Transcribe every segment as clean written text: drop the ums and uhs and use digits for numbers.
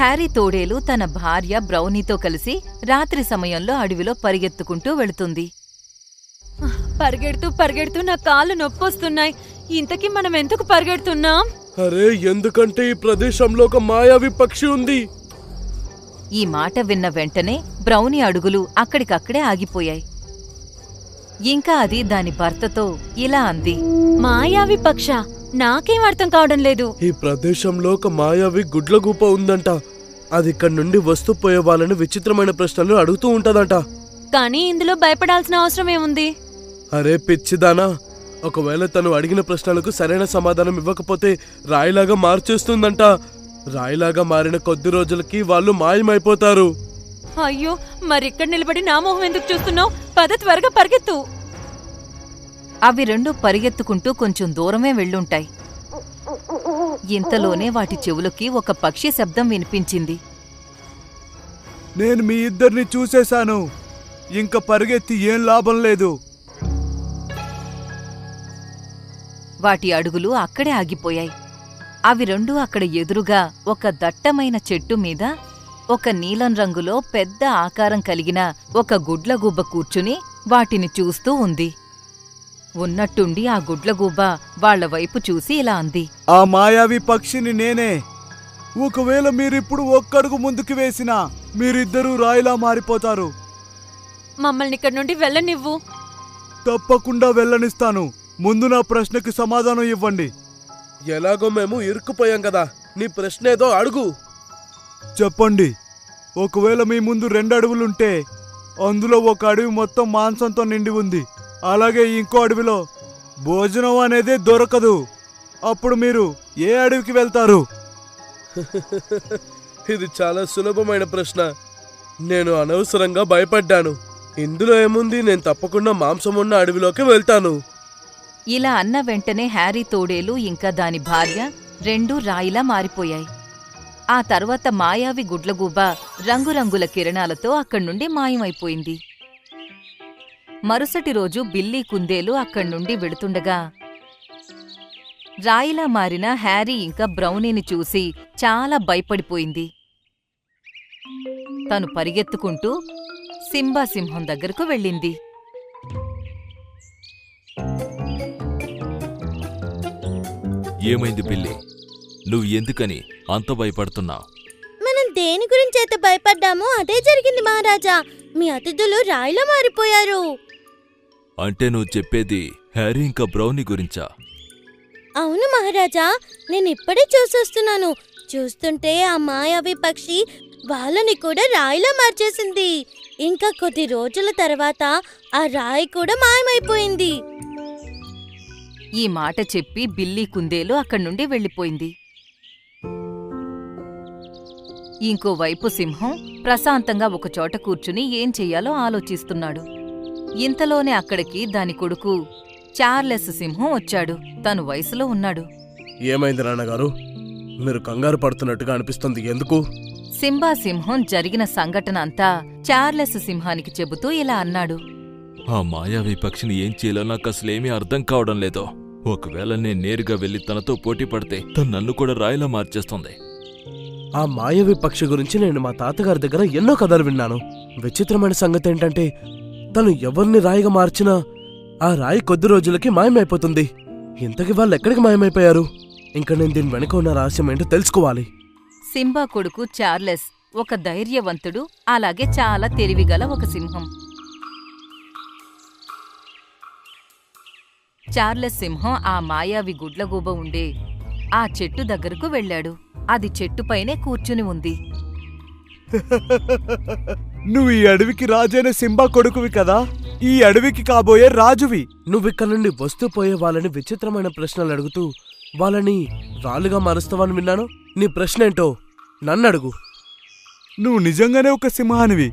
Harry తోడేలు తన భార్య బ్రౌనీతో కలిసి రాత్రి సమయంలో అడవిలో పరిగెత్తుకుంటూ వెళుతుంది. పరిగెడుతూ పరిగెడుతూ నా కాళ్ళు నొప్పొస్తున్నాయి. ఇంతకీ మనం ఎందుకు పరిగెడుతున్నాం? అరే, ఎందుకంటే ఈ ప్రదేశంలో ఒక మాయావి పక్షి ఉంది. ఈ మాట విన్న వెంటనే బ్రౌనీ అడుగులు అక్కడికక్కడే ఆగిపోయాయి. ఇంకా అది దాని భర్తతో ఇలా అంది, మాయావి పక్ష, నాకేం అర్థం కావడం లేదు. ఈ ప్రదేశంలో ఒక మాయావి గుడ్లగూప ఉందంట. అది ఇక్కడి నుండి వస్తూ పోయే వాళ్ళని విచిత్రమైన ప్రశ్నలు అడుగుతూ ఉంటదంట. కానీ ఇందులో భయపడాల్సిన అవసరం ఏముంది? అరే పిచ్చిదానా, ఒకవేళ తను అడిగిన ప్రశ్నలకు సరైన సమాధానం ఇవ్వకపోతే రాయిలాగా మార్చేస్తుందంట. రాయిలాగా మారిన కొద్ది రోజులకి వాళ్ళు మాయమైపోతారు. అయ్యో, మరిక్కడ నిలబడి నా మొహం ఎందుకు చూస్తున్నావు? పద, త్వరగా పరిగెత్తు. అవి రెండు పరిగెత్తుకుంటూ కొంచెం దూరమే వెళ్ళుంటాయి. ఇంతలోనే వాటి చెవులకి ఒక పక్షి శబ్దం వినిపించింది. నేను మీ ఇద్దరిని చూసేశాను. ఇంక పరిగెత్తి ఏం లాభం లేదు. వాటి అడుగులు అక్కడే ఆగిపోయాయి. అవి రెండు అక్కడ ఎదురుగా ఒక దట్టమైన చెట్టు మీద ఒక నీలం రంగులో పెద్ద ఆకారం కలిగిన ఒక గుడ్లగూబ కూర్చుని వాటిని చూస్తూ ఉంది. ఉన్నట్టుండి ఆ గుడ్లగూబ వాళ్ల వైపు చూసి ఇలా అంది, ఆ మాయావి పక్షిని నేనే. ఒకవేళ మీరిప్పుడు ఒక్కడుగు ముందుకు వేసినా మీరిద్దరూ రాయిలా మారిపోతారు. మమ్మల్ని ఇక్కడి నుండి వెళ్ళనివ్వు. తప్పకుండా వెళ్ళనిస్తాను. ముందు నా ప్రశ్నకి సమాధానం ఇవ్వండి. ఎలాగో మేము ఇరుక్కుపోయాం కదా, నీ ప్రశ్న ఏదో అడుగు. చెప్పండి. ఒకవేళ మీ ముందు 2 అడవులుంటే అందులో ఒక అడవి మొత్తం మాంసంతో నిండి ఉంది, అలాగే ఇంకో అడవిలో భోజనం అనేదే దొరకదు. అప్పుడు మీరు ఏ అడవికి వెళ్తారు? ఇది చాలా సులభమైన ప్రశ్న. నేను అనవసరంగా భయపడ్డాను. ఇందులో ఏముంది, నేను తప్పకుండా మాంసం ఉన్న అడవిలోకి వెళ్తాను. ఇలా అన్న వెంటనే హ్యారీ తోడేలు ఇంకా దాని భార్య రెండూ రాయిలా మారిపోయాయి. ఆ తర్వాత మాయావి గుడ్లగూబ రంగురంగుల కిరణాలతో అక్కడ్నుండి మాయమైపోయింది. మరుసటి రోజు బిల్లీ కుందేలు అక్కడ్నుండి వెళుతుండగా రాయిలా మారిన హ్యారీ ఇంకా బ్రౌనీని చూసి చాలా భయపడిపోయింది. తను పరిగెత్తుకుంటూ సింబా సింహం దగ్గరకు వెళ్ళింది. ఏమైంది బిల్లీ? నువ్వు ఎందుకని అంత భయపడుతున్నావు? మనం దేని గురించి అయితే భయపడ్డామో అదే జరిగింది మహారాజా. మీ అతిథులు రాయిలా మారిపోయారు. అంటే నువ్వు చెప్పేది హ్యారీ ఇంకా బ్రౌనీ గురించా? అవును మహారాజా, నేను ఇప్పుడే చూసొస్తున్నాను. చూస్తుంటే ఆ మాయావి పక్షి వాళ్ళని కూడా రాయిలా మార్చేసింది. ఇంకా కొద్ది రోజుల తర్వాత ఆ రాయి కూడా మాయమైపోయింది. ఈ మాట చెప్పి బిల్లీ కుందేలు అక్కడ్నుండి వెళ్ళిపోయింది. ఇంకోవైపు సింహం ప్రశాంతంగా ఒకచోట కూర్చుని ఏం చెయ్యాలో ఆలోచిస్తున్నాడు. ఇంతలోనే అక్కడికి దాని కొడుకు చార్లెస్ సింహం వచ్చాడు. తను వయసులో ఉన్నాడు. ఏమైంది నాన్నగారు, మీరు కంగారు పడుతున్నట్టుగా అనిపిస్తుంది, ఎందుకు? సింబా సింహం జరిగిన సంఘటన అంతా చార్లెస్ సింహానికి చెబుతూ ఇలా అన్నాడు, ఆ మాయావి పక్షిని ఏం చేయాలో నాకు అసలేమీ అర్థం కావడం లేదు. ఒకవేళ నేను నేరుగా వెళ్లి తనతో పోటీ పడితే తను నన్ను కూడా రాయిలా మార్చేస్తుంది. ఆ మాయావి పక్షి గురించి నేను మా తాతగారి దగ్గర ఎన్నో కథలు విన్నాను. విచిత్రమైన సంగతి ఏంటంటే తను ఎవరిని రాయిగా మార్చినా ఆ రాయి కొద్ది రోజులకి మాయమైపోతుంది. ఇంతకీ వాళ్ళు ఎక్కడికి మాయమైపోయారు? ఇంకా నేను దీని వెనక ఉన్న రహస్యం ఏంటో తెలుసుకోవాలి. సింబా కొడుకు చార్లెస్ ఒక ధైర్యవంతుడు, అలాగే చాలా తెలివిగల ఒక సింహం. చార్లెస్ సింహం ఆ మాయావి గుడ్లగూబ ఉండే ఆ చెట్టు దగ్గరకు వెళ్ళాడు. అది చెట్టుపైనే కూర్చుని ఉంది. నువ్వు ఈ అడవికి రాజైన సింబా కొడుకువి కదా, ఈ అడవికి కాబోయే రాజువి. నువ్విక్కడ నుండి వస్తూ పోయే వాళ్ళని విచిత్రమైన ప్రశ్నలు అడుగుతూ వాళ్ళని రాళ్ళుగా మారుస్తావని విన్నాను. నీ ప్రశ్న ఏంటో నన్నడుగు. నువ్వు నిజంగానే ఒక సింహానివి.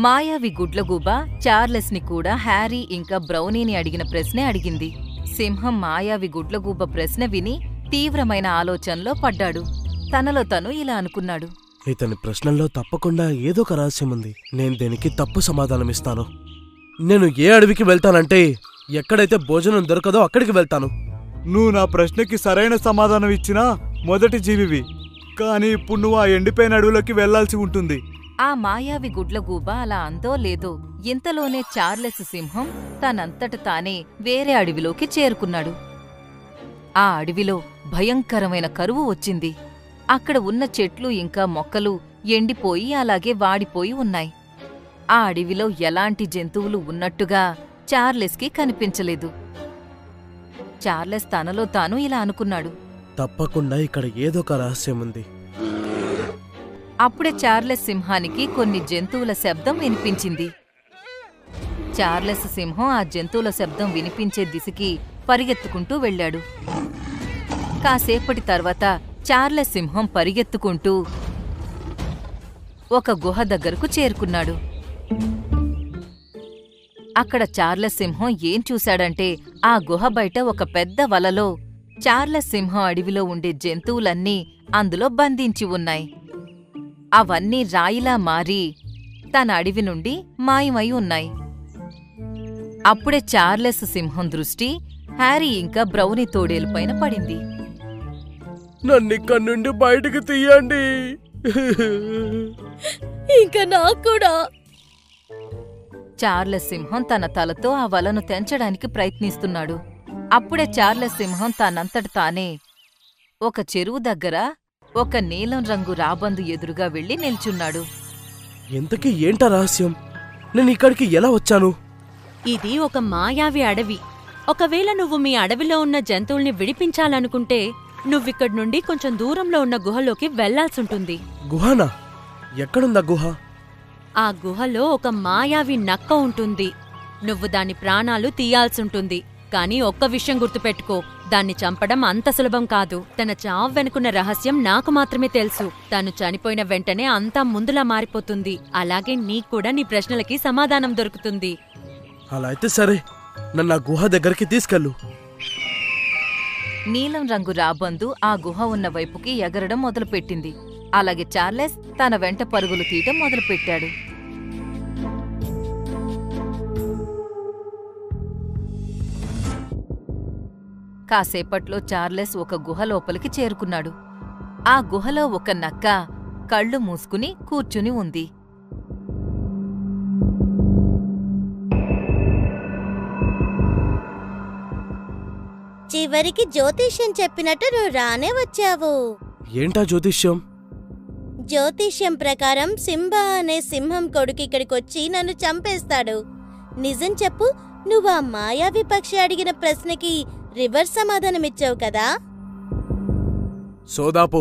మాయావి గుడ్లగూబ చార్లెస్ని కూడా హ్యారీ ఇంకా బ్రౌనీని అడిగిన ప్రశ్నే అడిగింది. సింహం మాయావి గుడ్లగూబ ప్రశ్న విని తీవ్రమైన ఆలోచనలో పడ్డాడు. తనలో తను ఇలా అనుకున్నాడు, ఇతని ప్రశ్నల్లో తప్పకుండా ఏదో ఒక రహస్యం ఉంది. నేను దీనికి తప్పు సమాధానమిస్తాను. నేను ఏ అడవికి వెళ్తానంటే ఎక్కడైతే భోజనం దొరకదో అక్కడికి వెళ్తాను. నువ్వు నా ప్రశ్నకి సరైన సమాధానం ఇచ్చినా మొదటి జీవివి, కానీ ఇప్పుడు నువ్వు ఆ ఎండిపోయిన అడవిలోకి వెళ్లాల్సి ఉంటుంది. ఆ మాయావి గుడ్లగూబ అలా అందో లేదో ఇంతలోనే చార్లెస్ సింహం తనంతట తానే వేరే అడవిలోకి చేరుకున్నాడు. ఆ అడవిలో భయంకరమైన కరువు వచ్చింది. అక్కడ ఉన్న చెట్లు ఇంకా మొక్కలు ఎండిపోయి అలాగే వాడిపోయి ఉన్నాయి. ఆ అడవిలో ఎలాంటి జంతువులు ఉన్నట్టుగా చార్లెస్కి కనిపించలేదు. చార్లెస్ తనలో తాను ఇలా అనుకున్నాడు. తప్పకుండా ఇక్కడ ఏదో ఒక రహస్యం ఉంది. అప్పుడే చార్లెస్ సింహానికి కొన్ని జంతువుల శబ్దం వినిపించింది. చార్లెస్ సింహం ఆ జంతువుల శబ్దం వినిపించే దిశకి పరిగెత్తుకుంటూ వెళ్ళాడు. కాసేపటి తర్వాత చార్లెస్ సింహం పరిగెత్తుకుంటూ ఒక గుహ దగ్గరకు చేరుకున్నాడు. అక్కడ చార్లెస్ సింహం ఏం చూశాడంటే ఆ గుహ బయట ఒక పెద్ద వలలో చార్లెస్ సింహం అడవిలో ఉండే జంతువులన్నీ అందులో బంధించి ఉన్నాయి. అవన్నీ రాయిలా మారి తన అడవి నుండి మాయమై ఉన్నాయి. అప్పుడే చార్లెస్ సింహం దృష్టి హ్యారీ ఇంకా బ్రౌనీ తోడేలుపైన పడింది. నన్నిక్కడి నుండి బయటికి తీయండి. ఇంకా నాకు కూడా. చార్లెస్ సింహం తన తలతో ఆ వలను తెంచడానికి ప్రయత్నిస్తున్నాడు. అప్పుడే చార్లెస్ సింహం తనంతట తానే ఒక చెరువు దగ్గర ఒక నీలం రంగు రాబందు ఎదురుగా వెళ్లి నిల్చున్నాడు. ఇంతకీ ఏంటా రహస్యం? నేను ఇక్కడికి ఎలా వచ్చాను? ఇది ఒక మాయావి అడవి. ఒకవేళ నువ్వు మీ అడవిలో ఉన్న జంతువుల్ని విడిపించాలనుకుంటే నువ్విక్కడి నుండి కొంచెం దూరంలో ఉన్న గుహలోకి వెళ్లాల్సుంటుంది. గుహనా? ఎక్కడుందా గుహ? ఆ గుహలో ఒక మాయావి నక్క ఉంటుంది. నువ్వు దాని ప్రాణాలు తీయాల్సుంటుంది. కాని ఒక్క విషయం గుర్తుపెట్టుకో, దాన్ని చంపడం అంత సులభం కాదు. తన చావు వెనుకున్న రహస్యం నాకు మాత్రమే తెలుసు. తను చనిపోయిన వెంటనే అంతా ముందులా మారిపోతుంది. అలాగే నీక్కూడా నీ ప్రశ్నలకి సమాధానం దొరుకుతుంది. అలా అయితే సరే, నన్ను ఆ గుహ దగ్గరికి తీసుకెళ్ళు. నీలం రంగు రాబందు ఆ గుహ ఉన్న వైపుకి ఎగరడం మొదలుపెట్టింది. అలాగే చార్లెస్ తన వెంట పరుగులు తీయటం మొదలుపెట్టాడు. కాసేపట్లో చార్లెస్ ఒక గుహ లోపలికి చేరుకున్నాడు. ఆ గుహలో ఒక నక్క కళ్ళు మూసుకుని కూర్చుని ఉంది. చివరికి జ్యోతిష్యం చెప్పినట్టు నువ్వు రానే వచ్చావు. ఏంటా జ్యోతిష్యం? జ్యోతిష్యం ప్రకారం సింబా అనే సింహం కొడుకు ఇక్కడికొచ్చి నన్ను చంపేస్తాడు. నిజం చెప్పు, నువ్వు ఆ మాయావి పక్షి అడిగిన ప్రశ్నకి రివర్స్ సమాధానమిచ్చావు కదా? సోదాపు,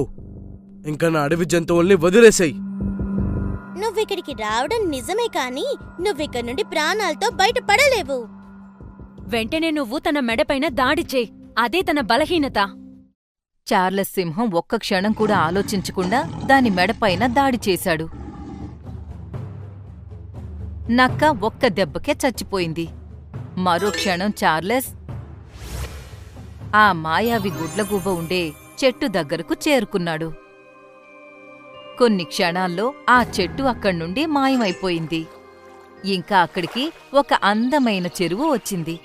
ఇంకా నా అడవి జంతువుల్ని వదిలేసేయ్. నువ్విక్కడికి రావడం నిజమే కాని నువ్విక్కడి నుండి ప్రాణాలతో బయటపడలేవు. వెంటనే నువ్వు తన మెడపైన దాడి చేయి. అదే తన బలహీనత. చార్లెస్ సింహం ఒక్క క్షణం కూడా ఆలోచించకుండా దాని మెడపైన దాడి చేశాడు. నక్క ఒక్క దెబ్బకే చచ్చిపోయింది. మరో క్షణం చార్లెస్ ఆ మాయావి గుడ్లగూబ ఉండే చెట్టు దగ్గరకు చేరుకున్నాడు. కొన్ని క్షణాల్లో ఆ చెట్టు అక్కడ్నుండి మాయమైపోయింది. ఇంకా అక్కడికి ఒక అందమైన చెరువు వచ్చింది.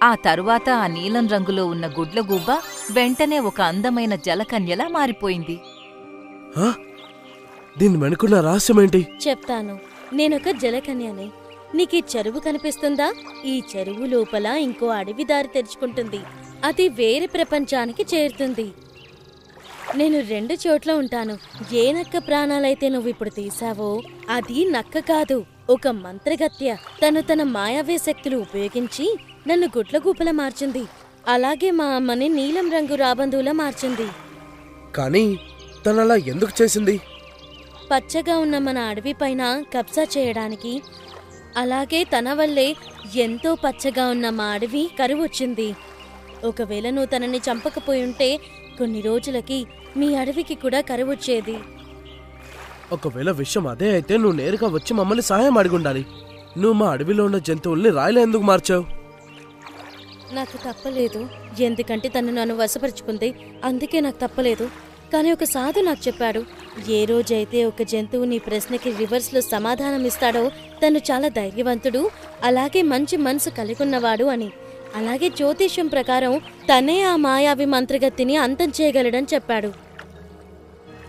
ఆ తరువాత ఆ నీలం రంగులో ఉన్న గుడ్లగూబ వెంటనే ఒక అందమైన జలకన్యలా మారిపోయింది. దీని వెనుకున్న రహస్యమేంటి? చెప్తాను. నేనొక జలకన్యని. నీకీ చెరువు కనిపిస్తుందా? ఈ చెరువు లోపల ఇంకో అడవి దారి తెరుచుకుంటుంది. అది వేరే ప్రపంచానికి చేరుతుంది. నేను 2 చోట్ల ఉంటాను. ఏ నక్క ప్రాణాలైతే నువ్విప్పుడు తీశావో అది నక్క కాదు, ఒక మంత్రగత్య. తన మాయావే శక్తులు ఉపయోగించి నన్ను గుడ్లగూపలా మార్చింది. అలాగే మా అమ్మని నీలం రంగు రాబందువులా మార్చింది. కానీ తనలా ఎందుకు చేసింది? పచ్చగా ఉన్న మన అడవి పైన కబ్జా చేయడానికి. అలాగే తన వల్లే ఎంతో పచ్చగా ఉన్న మా అడవి కరువొచ్చింది. ఒకవేళ నువ్వు తనని చంపకపోయుంటే కొన్ని రోజులకి మీ అడవికి కూడా కరువొచ్చేది. ఒకవేళ విషయం అదే అయితే నువ్వు నేరుగా వచ్చి మమ్మల్ని సహాయం అడిగుండాలి. నువ్వు మా అడవిలో ఉన్న జంతువుల్ని రాయిలా ఎందుకు మార్చావు? నాకు తప్పలేదు, ఎందుకంటే తను నన్ను వశపరుచుకుంది. అందుకే నాకు తప్పలేదు. కానీ ఒక సాధు నాకు చెప్పాడు, ఏ రోజైతే ఒక జంతువు నీ ప్రశ్నకి రివర్స్లో సమాధానం ఇస్తాడో తను చాలా ధైర్యవంతుడు, అలాగే మంచి మనసు కలిగున్నవాడు అని. అలాగే జ్యోతిష్యం ప్రకారం తనే ఆ మాయావి మంత్రగత్తిని అంతం చేయగలడని చెప్పాడు.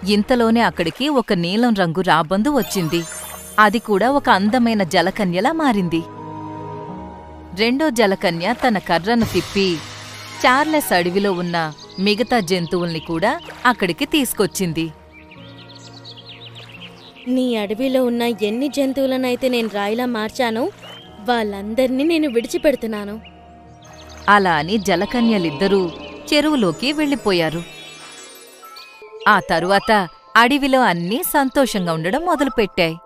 ఇంతలోనే అక్కడికి ఒక నీలం రంగు రాబందు వచ్చింది. అది కూడా ఒక అందమైన జలకన్యలా మారింది. రెండో జలకన్య తన కర్రను తిప్పి చార్లెస్ అడవిలో ఉన్న మిగతా జంతువుల్ని కూడా అక్కడికి తీసుకొచ్చింది. నీ అడవిలో ఉన్న ఎన్ని జంతువులనైతే నేను రాయిలా మార్చానో వాళ్ళందర్నీ నేను విడిచిపెడుతున్నాను. అలా అని జలకన్యలిద్దరూ చెరువులోకి వెళ్ళిపోయారు. ఆ తరువాత అడవిలో అన్నీ సంతోషంగా ఉండడం మొదలుపెట్టాయి.